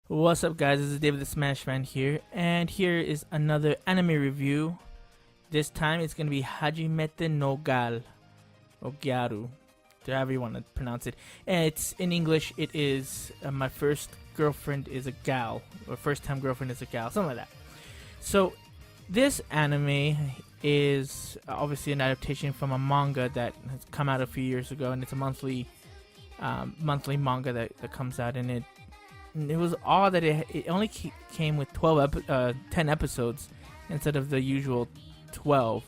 What's up, guys? This is David the Smash Man here, and here is another anime review. This time it's gonna be Hajimete No Gal or Gyaru, however you want to pronounce it. And it's in English. It is my first girlfriend is a gal, or first time girlfriend is a gal, something like that. So this anime is obviously an adaptation from a manga that has come out a few years ago, and it's a monthly manga that comes out, and it was odd that it only came with 10 episodes instead of the usual 12.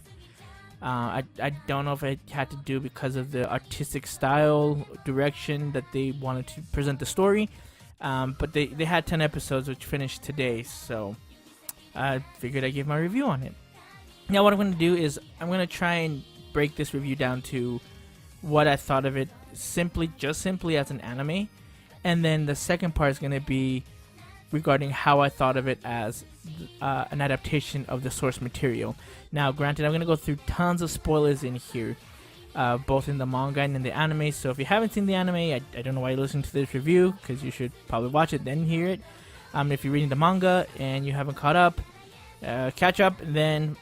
I don't know if it had to do because of the artistic style direction that they wanted to present the story, but they had 10 episodes which finished today, so I figured I'd give my review on it. Now what I'm going to do is I'm going to try and break this review down to what I thought of it simply as an anime. And then the second part is going to be regarding how I thought of it as an adaptation of the source material. Now, granted, I'm going to go through tons of spoilers in here, both in the manga and in the anime. So if you haven't seen the anime, I don't know why you're listening to this review, because you should probably watch it, then hear it. If you're reading the manga and you haven't caught up, catch up, then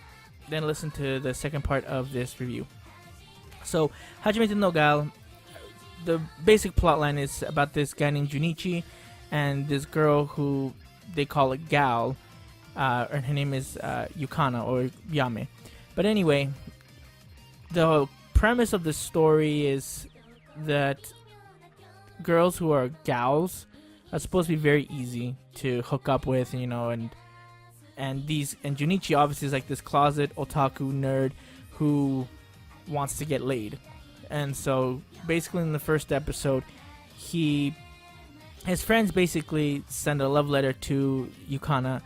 listen to the second part of this review. So, Hajimete no Gal. The basic plotline is about this guy named Junichi and this girl who they call a gal, and her name is Yukana or Yame. But anyway, the premise of the story is that girls who are gals are supposed to be very easy to hook up with, and Junichi obviously is like this closet otaku nerd who wants to get laid. And so basically in the first episode, his friends basically send a love letter to Yukana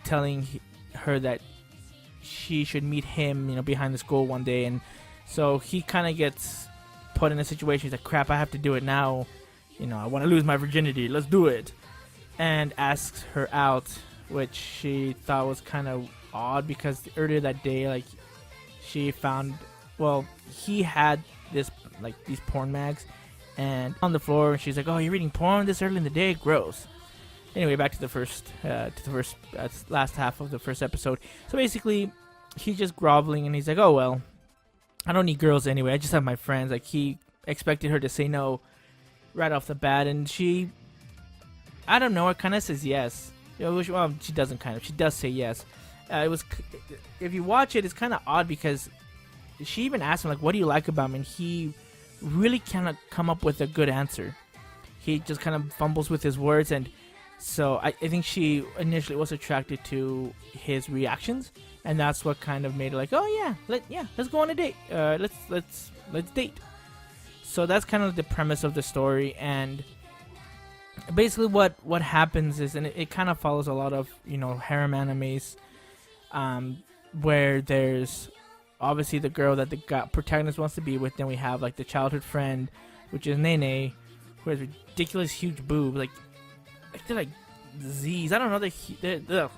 telling her that she should meet him, behind the school one day. And so he kind of gets put in a situation. He's like, crap, I have to do it now. I want to lose my virginity. Let's do it. And asks her out, which she thought was kind of odd because earlier that day, she found, he had these porn mags and on the floor, and she's like, oh, you're reading porn this early in the day? Gross. Anyway, back to the last half of the first episode. So basically he's just groveling, and he's like, oh well, I don't need girls anyway, I just have my friends. He expected her to say no right off the bat, and she, I don't know, it kind of says yes. Well, she doesn't she does say yes. If you watch it, it's kind of odd because she even asked him, what do you like about me? And he really cannot come up with a good answer. He just kind of fumbles with his words, and so I think she initially was attracted to his reactions, and that's what kind of made her like, oh yeah, let's go on a date. Let's date. So that's kind of the premise of the story, and basically what happens is, and it kind of follows a lot of harem animes, where there's obviously the girl that the protagonist wants to be with. Then we have the childhood friend, which is Nene, who has ridiculous huge boobs, they're like Z's. I don't know,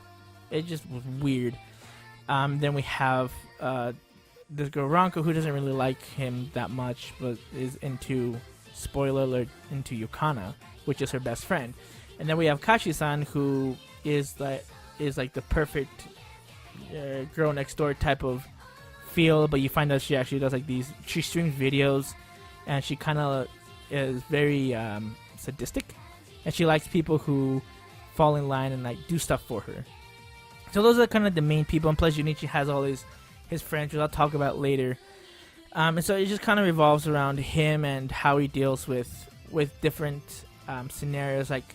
it just was weird. Then we have this girl Ranko, who doesn't really like him that much, but is into, spoiler alert, into Yukana, which is her best friend. And then we have Kashi-san, who is the perfect girl next door type of feel, but you find out she actually does she streams videos, and she kind of is very sadistic, and she likes people who fall in line and do stuff for her. So those are kind of the main people, and plus Junichi has all his friends, which I'll talk about later. And so it just kind of revolves around him and how he deals with different scenarios, like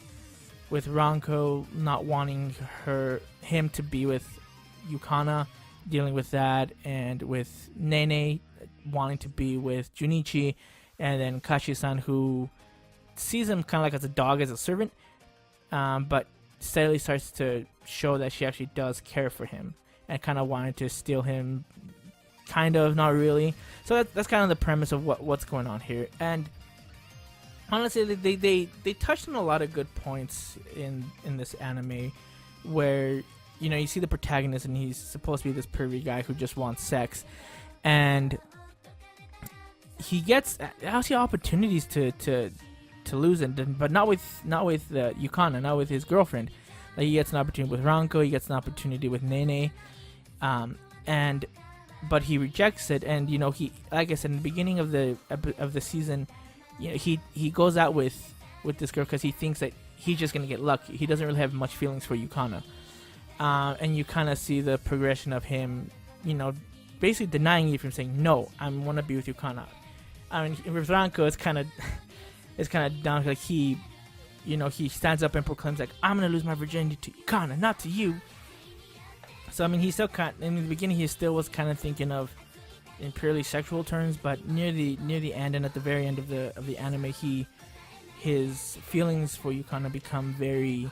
with Ranko not wanting him to be with Yukana, dealing with that, and with Nene wanting to be with Junichi, and then Kashi-san, who sees him kind of as a dog, as a servant, but steadily starts to show that she actually does care for him and kind of wanted to steal him, kind of, not really. So that's kind of the premise of what's going on here. And honestly, they touched on a lot of good points in this anime, where you see the protagonist, and he's supposed to be this pervy guy who just wants sex, and he gets opportunities to to lose it, but not with Yukana, not with his girlfriend. Like, he gets an opportunity with Ranko, he gets an opportunity with Nene, but he rejects it. And you know, he, like I said in the beginning of the season, you know, he goes out with this girl because he thinks that he's just gonna get lucky. He doesn't really have much feelings for Yukana, and you kind of see the progression of him, you know, basically denying it from saying no, I want to be with Yukana. I mean, with Ranko, it's kind of down, like he stands up and proclaims like, I'm gonna lose my virginity to Yukana, not to you. So I mean, he still in the beginning, he still was kind of thinking of in purely sexual terms, but near the end and at the very end of the anime, his feelings for Yukana become very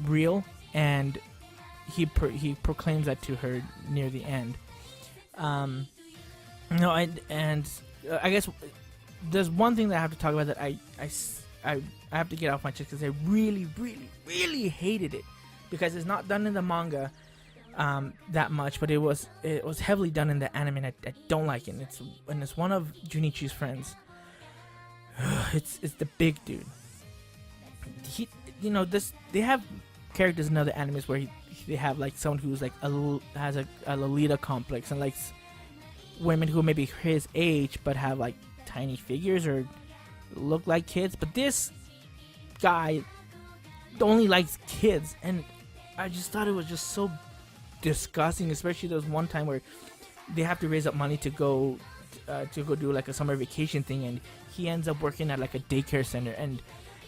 real, and he proclaims that to her near the end. I guess there's one thing that I have to talk about that I have to get off my chest, because I really, really, really hated it, because it's not done in the manga that much, but it was heavily done in the anime, and I don't like it. And it's one of Junichi's friends. It's the big dude. He, you know, they have characters in other animes where they have like someone who's like has a Lolita complex, and likes women who may be his age but have like tiny figures or look like kids. But this guy only likes kids, and I just thought it was just so disgusting. Especially there was one time where they have to raise up money to go do like a summer vacation thing, and he ends up working at like a daycare center, and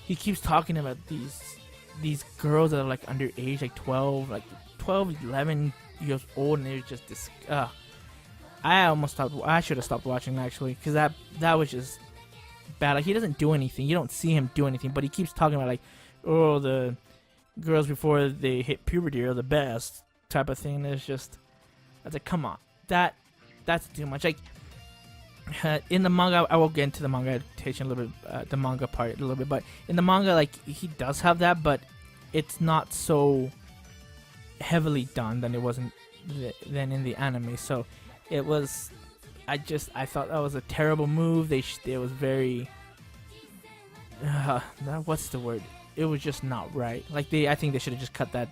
he keeps talking about these girls that are like underage, like 12, 11 years old, and they're just this. I almost stopped. I should have stopped watching actually, because that was just bad. Like, he doesn't do anything. You don't see him do anything, but he keeps talking about like, oh, the girls before they hit puberty are the best type of thing. It's just, I was like, come on, that's too much. Like, in the manga, I will get into the manga adaptation a little bit, the manga part a little bit, but in the manga, like, he does have that, but it's not so heavily done than it wasn't than in the anime. So it was, I thought that was a terrible move. It was very, what's the word? It was just not right. Like, I think they should have just cut that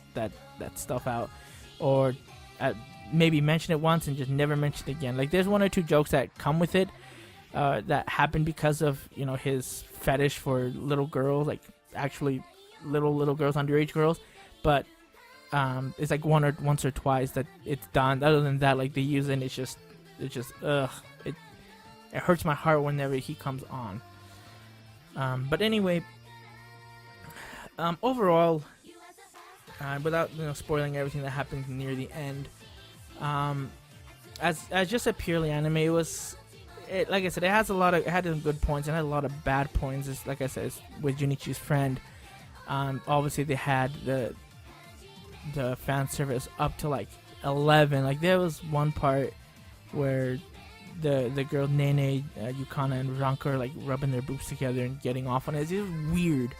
stuff out, or maybe mention it once and just never mention it again. Like, there's one or two jokes that come with it that happen because of, you know, his fetish for little girls, like actually little girls, underage girls. But it's like once or twice that it's done. Other than that, like, they use it, and it's just it hurts my heart whenever he comes on. But anyway, overall, without, you know, spoiling everything that happens near the end, as just a purely anime, like I said, it had some good points and had a lot of bad points. It's, like I said, it's with Junichi's friend. Obviously they had the fan service up to like 11. Like, there was one part where the girl Nene, Yukana, and Ranko are like rubbing their boobs together and getting off on it. It was weird.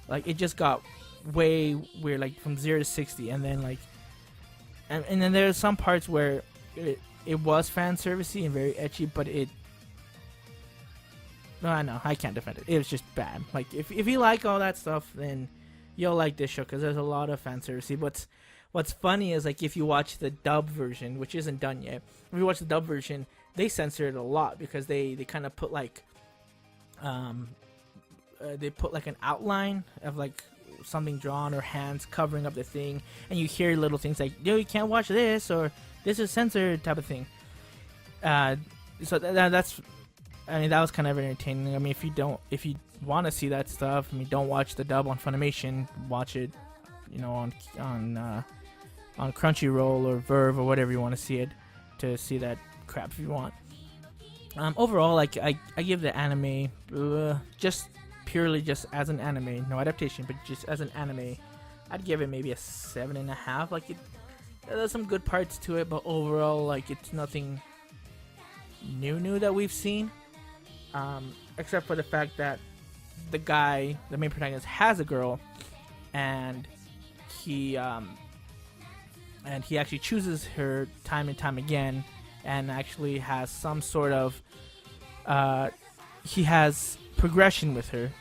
Like, it just got way weird, like from 0 to 60, and then like, and then there's some parts where it was fan servicey and very ecchi, but I can't defend it. It was just bad. Like, if you like all that stuff, then you'll like this show, because there's a lot of fan servicey. What's funny is, like, if you watch the dub version, which isn't done yet, if you watch the dub version, they censor it a lot, because they kind of put like they put like an outline of like something drawn or hands covering up the thing, and you hear little things like, yo, you can't watch this, or this is censored type of thing. So that's, I mean, that was kind of entertaining. I mean, if you want to see that stuff, I mean, don't watch the dub on Funimation, watch it, you know, on Crunchyroll or Verve or whatever you want to see that crap if you want. Overall, like, I give the anime, just purely just as an anime, no adaptation, but just as an anime, I'd give it maybe a 7.5. Like, there's some good parts to it, but overall, like, it's nothing new that we've seen, except for the fact that the guy, the main protagonist, has a girl, and he actually chooses her time and time again, and actually has some sort of he has progression with her,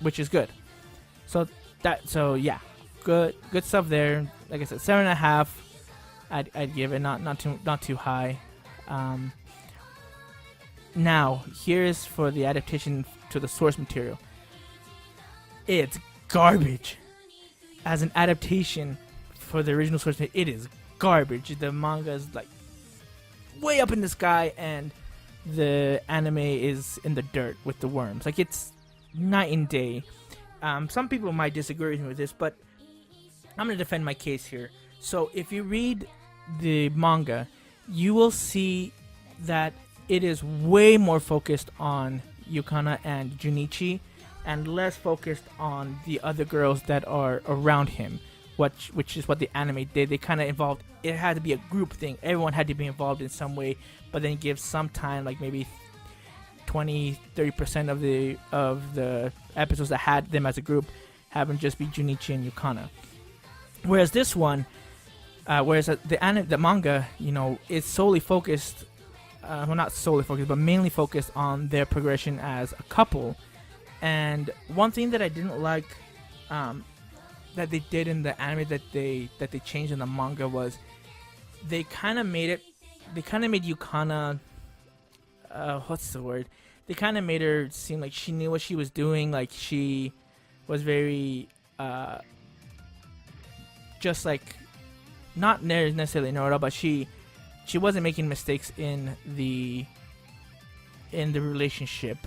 which is good. So yeah, good stuff there. Like I said, 7.5. I'd give it, not too high. Now here's for the adaptation to the source material. It's garbage. As an adaptation for the original source material, it is garbage. The manga is like way up in the sky, and the anime is in the dirt with the worms. Like, it's night and day. Some people might disagree with this, but I'm gonna defend my case here. So if you read the manga, you will see that it is way more focused on Yukana and Junichi, and less focused on the other girls that are around him, which is what the anime did. They kind of involved, it had to be a group thing. Everyone had to be involved in some way, but then give some time, like maybe 20-30% of the episodes that had them as a group, have them just be Junichi and Yukana. Whereas this one, the manga, is solely focused, well, not solely focused, but mainly focused on their progression as a couple. And one thing that I didn't like, that they did in the anime that they changed in the manga, was they kind of made Yukana, what's the word? They kind of made her seem like she knew what she was doing. Like, she was very, just like, not necessarily know it all, but she wasn't making mistakes in the relationship.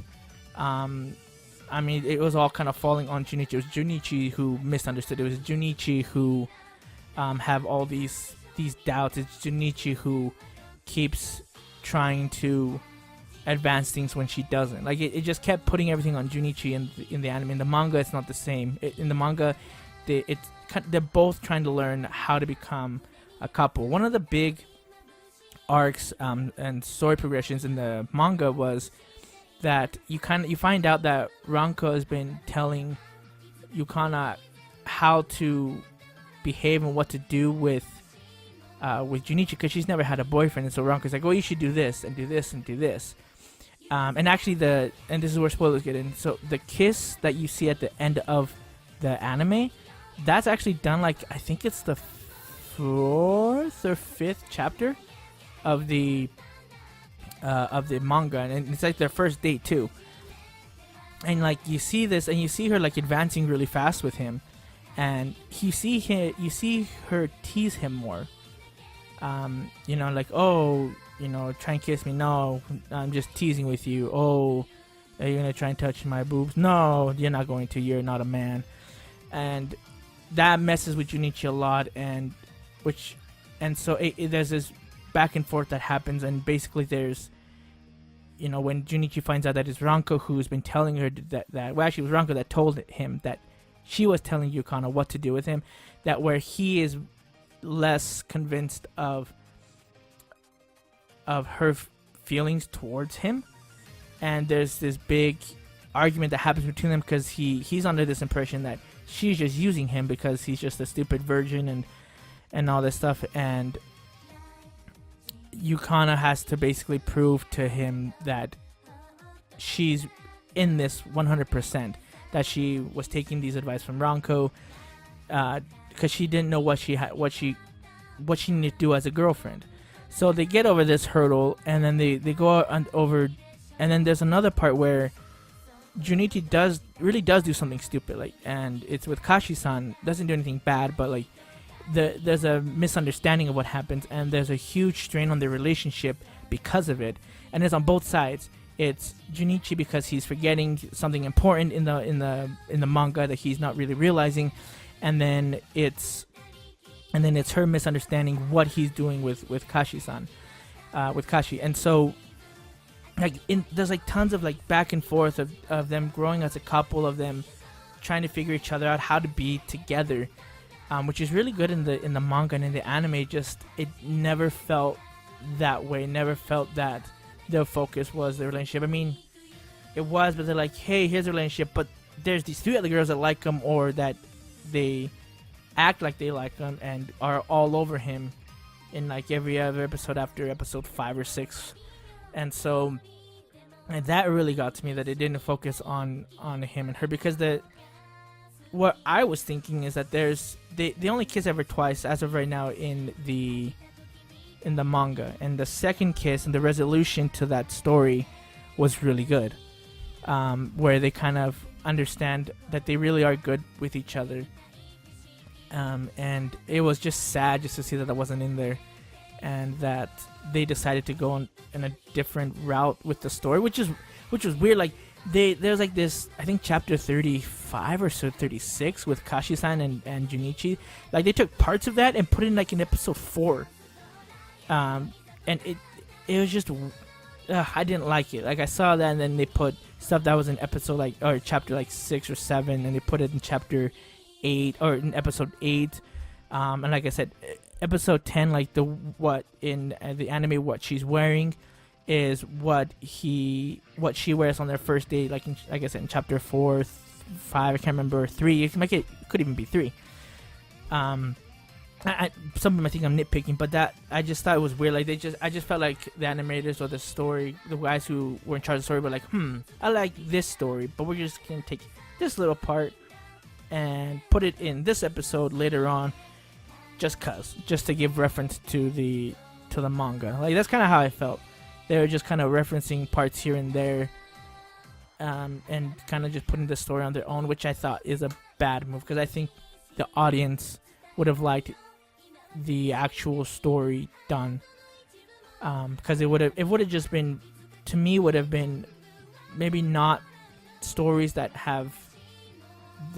I mean, it was all kind of falling on Junichi. It was Junichi who misunderstood. It was Junichi who have all these doubts. It's Junichi who keeps trying to advance things when she doesn't. Like, it just kept putting everything on Junichi in the anime. In the manga, it's not the same. In the manga, they're both trying to learn how to become a couple. One of the big arcs and story progressions in the manga was that you find out that Ranko has been telling Yukana how to behave and what to do with Junichi, because she's never had a boyfriend. And so Ranko's like, oh, you should do this and do this and do this. And actually, and this is where spoilers get in. So the kiss that you see at the end of the anime, that's actually done, like, I think it's the 4th or 5th chapter of the manga, and it's like their first date too. And like, you see this, and you see her like advancing really fast with him, and you see her tease him more. Like, oh, try and kiss me. No, I'm just teasing with you. Oh, are you gonna try and touch my boobs? No, you're not going to. You're not a man. And that messes with Junichi a lot, and so there's this back and forth that happens, and basically there's, when Junichi finds out that it's Ranko who's been telling her that well, actually it was Ranko that told him that she was telling Yukana what to do with him, that where he is less convinced of her feelings towards him, and there's this big argument that happens between them, because he's under this impression that she's just using him because he's just a stupid virgin and all this stuff, and Yukana has to basically prove to him that she's in this 100%, that she was taking these advice from Ranko, because she didn't know what she needed to do as a girlfriend. So they get over this hurdle, and then they go over, and then there's another part where Junichi really does do something stupid, like, and it's with Kashi-san. Doesn't do anything bad, but like, there's a misunderstanding of what happens, and there's a huge strain on their relationship because of it, and it's on both sides. It's Junichi because he's forgetting something important in the manga that he's not really realizing, and then it's her misunderstanding what he's doing with Kashi-san, with Kashi. And so like, there's like tons of like back and forth of them growing as a couple, of them trying to figure each other out, how to be together. Which is really good in the manga, and in the anime, just it never felt that way. Never felt that the focus was the relationship. I mean, it was, but they're like, hey, here's a relationship, but there's these 3 other girls that like him, or that they act like they like him and are all over him in like every other episode after episode 5 or 6. And so And that really got to me, that it didn't focus on him and her, because what I was thinking is that they only kiss ever twice as of right now in the manga, and the second kiss and the resolution to that story was really good, where they kind of understand that they really are good with each other, and it was just sad just to see that wasn't in there, and that they decided to go in a different route with the story, which was weird. Like there's like this, I think chapter 35 or so 36 with Kashi-san and Junichi. Like they took parts of that and put it in like in episode 4, and it was just I didn't like it. Like I saw that, and then they put stuff that was in episode or chapter 6 or 7, and they put it in chapter 8 or in episode 8, and like I said, episode 10, like what in the anime, what she's wearing is what she wears on their first date, like I said in chapter 4, 5, I can't remember, 3, it could even be 3. Some of them I think I'm nitpicking, but that I just thought it was weird. Like I just felt like the animators or the guys who were in charge of the story were like, I like this story, but we're just gonna take this little part and put it in this episode later on, just to give reference to the manga. Like that's kind of how I felt. They were just kind of referencing parts here and there, and kind of just putting the story on their own, which I thought is a bad move, because I think the audience would have liked the actual story done, because it would have just been, to me, would have been maybe not stories that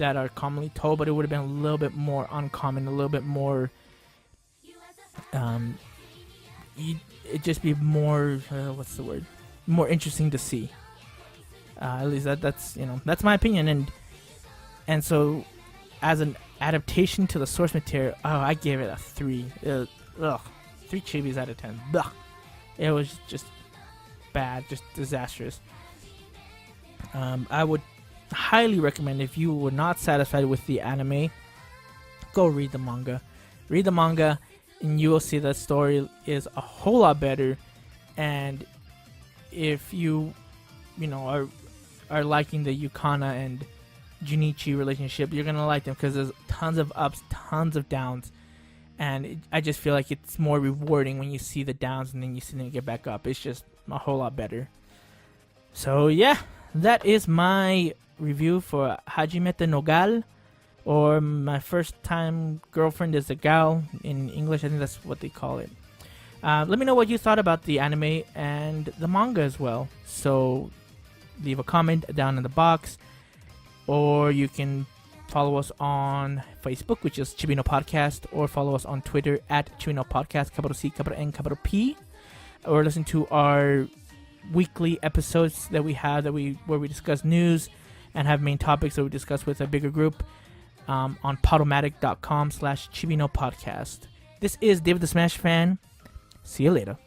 are commonly told, but it would have been a little bit more uncommon, a little bit more it'd just be more what's the word, more interesting to see, at least that's my opinion. And so as an adaptation to the source material, I gave it a 3. 3 Chibis out of 10. Ugh. It was just bad, just disastrous. I would highly recommend, if you were not satisfied with the anime, go read the manga. Read the manga, and you will see that story is a whole lot better. And if you are liking the Yukana and Junichi relationship, you're gonna like them, because there's tons of ups, tons of downs, and I just feel like it's more rewarding when you see the downs and then you see them get back up. It's just a whole lot better. So yeah, that is my review for Hajimete No Gal, or My First Time Girlfriend is a Gal in English. I think that's what they call it. Let me know what you thought about the anime and the manga as well. So leave a comment down in the box, or you can follow us on Facebook, which is Chibi No Podcast, or follow us on Twitter at Chibi No Podcast, capital C, capital N, capital P, or listen to our weekly episodes that we have where we discuss news and have main topics that we discuss with a bigger group, on podomatic.com/Chibi No Podcast. This is David the Smash Fan. See you later.